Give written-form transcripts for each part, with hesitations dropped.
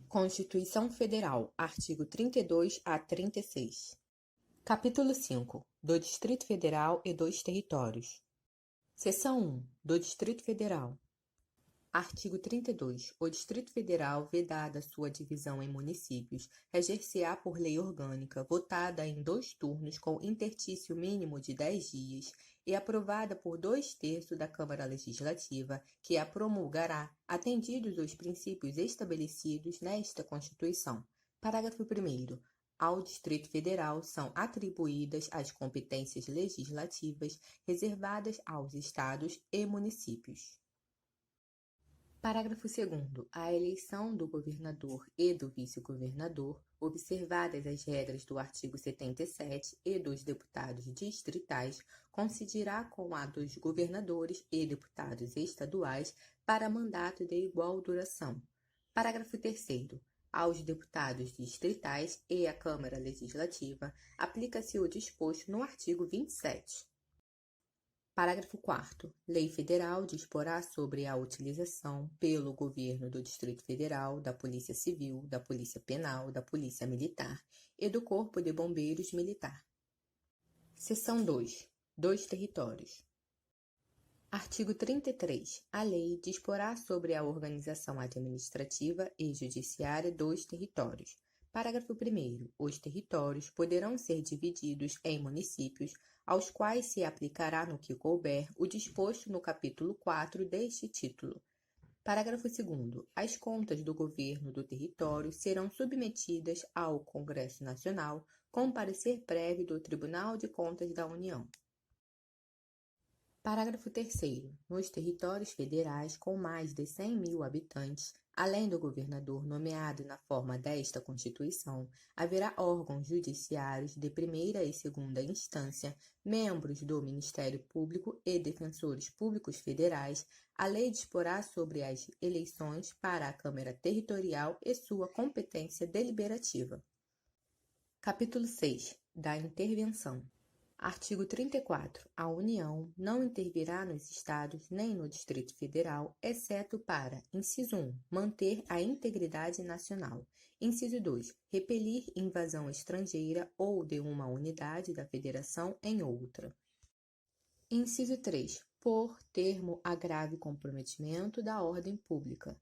Constituição Federal, artigo 32 a 36. Capítulo 5. Do Distrito Federal e dos Territórios. Seção 1. Do Distrito Federal. Artigo 32. O Distrito Federal, vedada sua divisão em municípios, reger-se-á por lei orgânica, votada em 2 turnos com intertício mínimo de 10 dias e aprovada por 2/3 da Câmara Legislativa, que a promulgará, atendidos os princípios estabelecidos nesta Constituição. Parágrafo 1º. Ao Distrito Federal são atribuídas as competências legislativas reservadas aos estados e municípios. Parágrafo 2º. A eleição do governador e do vice-governador, observadas as regras do artigo 77 e dos deputados distritais, coincidirá com a dos governadores e deputados estaduais para mandato de igual duração. Parágrafo 3º. Aos deputados distritais e à Câmara Legislativa, aplica-se o disposto no artigo 27. Parágrafo 4º. Lei Federal disporá sobre a utilização, pelo Governo do Distrito Federal, da Polícia Civil, da Polícia Penal, da Polícia Militar e do Corpo de Bombeiros Militar. Seção 2. Dos Territórios. Artigo 33. A lei disporá sobre a organização administrativa e judiciária dos territórios. Parágrafo 1º. Os territórios poderão ser divididos em municípios, aos quais se aplicará no que couber o disposto no capítulo 4 deste título. Parágrafo 2º. As contas do governo do território serão submetidas ao Congresso Nacional com parecer prévio do Tribunal de Contas da União. Parágrafo 3º. Nos territórios federais com mais de 100.000 habitantes, além do governador nomeado na forma desta Constituição, haverá órgãos judiciários de primeira e segunda instância, membros do Ministério Público e defensores públicos federais. A lei disporá sobre as eleições para a Câmara Territorial e sua competência deliberativa. Capítulo 6. Da Intervenção. Artigo 34. A União não intervirá nos Estados nem no Distrito Federal, exceto para: inciso 1. Manter a integridade nacional. Inciso 2. Repelir invasão estrangeira ou de uma unidade da Federação em outra. Inciso 3. Pôr termo a grave comprometimento da ordem pública.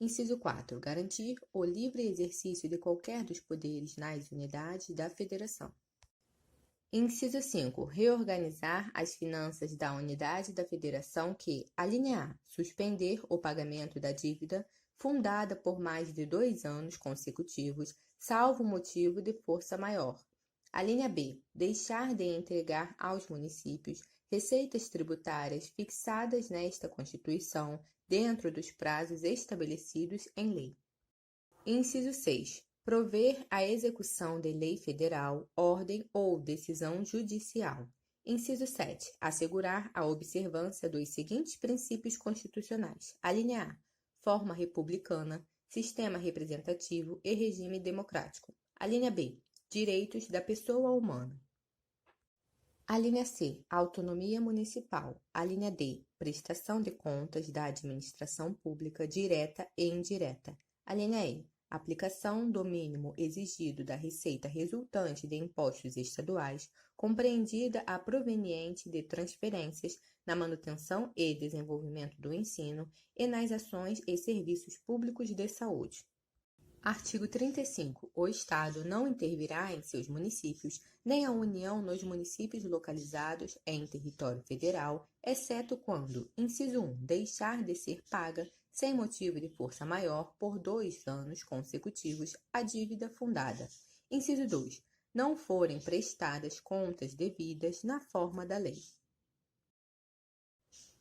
Inciso 4. Garantir o livre exercício de qualquer dos poderes nas unidades da Federação. Inciso 5. Reorganizar as finanças da unidade da Federação que, alínea A, suspender o pagamento da dívida fundada por mais de 2 anos consecutivos, salvo motivo de força maior. Alínea B. Deixar de entregar aos municípios receitas tributárias fixadas nesta Constituição dentro dos prazos estabelecidos em lei. Inciso 6. Prover a execução de lei federal, ordem ou decisão judicial. Inciso 7. Assegurar a observância dos seguintes princípios constitucionais. Alínea A. Forma republicana, sistema representativo e regime democrático. Alínea B. Direitos da pessoa humana. Alínea C. Autonomia municipal. Alínea D. Prestação de contas da administração pública direta e indireta. Alínea E. Aplicação do mínimo exigido da receita resultante de impostos estaduais, compreendida a proveniente de transferências, na manutenção e desenvolvimento do ensino e nas ações e serviços públicos de saúde. Artigo 35. O Estado não intervirá em seus municípios, nem a União nos municípios localizados em território federal, exceto quando, inciso 1, deixar de ser paga, sem motivo de força maior, por 2 anos consecutivos, a dívida fundada. Inciso 2. Não forem prestadas contas devidas na forma da lei.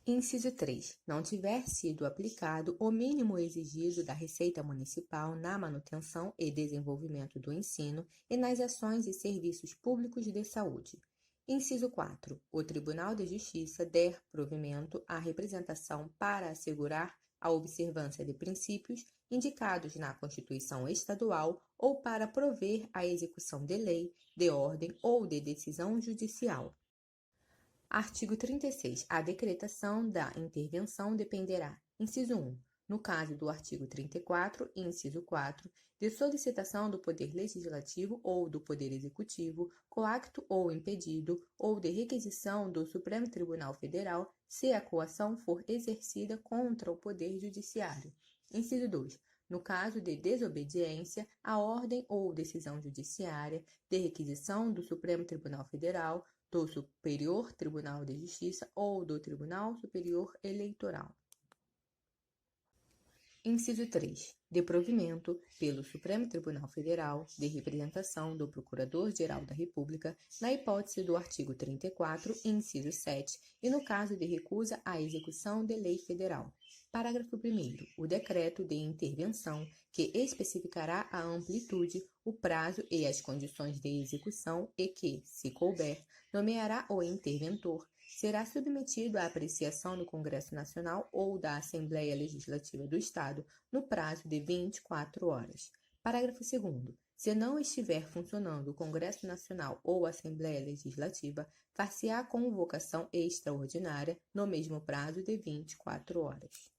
Inciso 3. Não tiver sido aplicado o mínimo exigido da Receita Municipal na manutenção e desenvolvimento do ensino e nas ações e serviços públicos de saúde. Inciso 4. O Tribunal de Justiça der provimento à representação para assegurar a observância de princípios indicados na Constituição Estadual ou para prover a execução de lei, de ordem ou de decisão judicial. Artigo 36. A decretação da intervenção dependerá, inciso 1, no caso do artigo 34, inciso 4, de solicitação do Poder Legislativo ou do Poder Executivo, coacto ou impedido, ou de requisição do Supremo Tribunal Federal, se a coação for exercida contra o Poder Judiciário. Inciso 2. No caso de desobediência à ordem ou decisão judiciária, de requisição do Supremo Tribunal Federal, do Superior Tribunal de Justiça ou do Tribunal Superior Eleitoral. Inciso 3. De provimento, pelo Supremo Tribunal Federal, de representação do Procurador-Geral da República, na hipótese do artigo 34, inciso 7, e no caso de recusa à execução de lei federal. Parágrafo 1º. O decreto de intervenção, que especificará a amplitude, o prazo e as condições de execução e que, se couber, nomeará o interventor, será submetido à apreciação do Congresso Nacional ou da Assembleia Legislativa do Estado no prazo de 24 horas. Parágrafo 2º. Se não estiver funcionando o Congresso Nacional ou Assembleia Legislativa, far-se-á convocação extraordinária no mesmo prazo de 24 horas.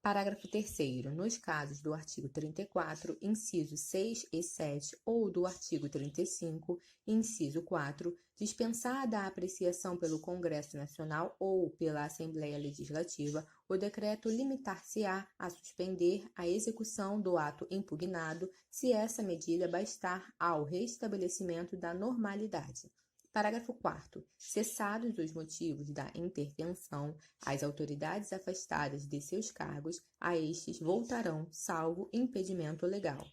Parágrafo 3º. Nos casos do artigo 34, incisos 6 e 7, ou do artigo 35, inciso 4, dispensada a apreciação pelo Congresso Nacional ou pela Assembleia Legislativa, o decreto limitar-se-á a suspender a execução do ato impugnado, se essa medida bastar ao restabelecimento da normalidade. Parágrafo 4º. Cessados os motivos da intervenção, as autoridades afastadas de seus cargos, a estes voltarão, salvo impedimento legal.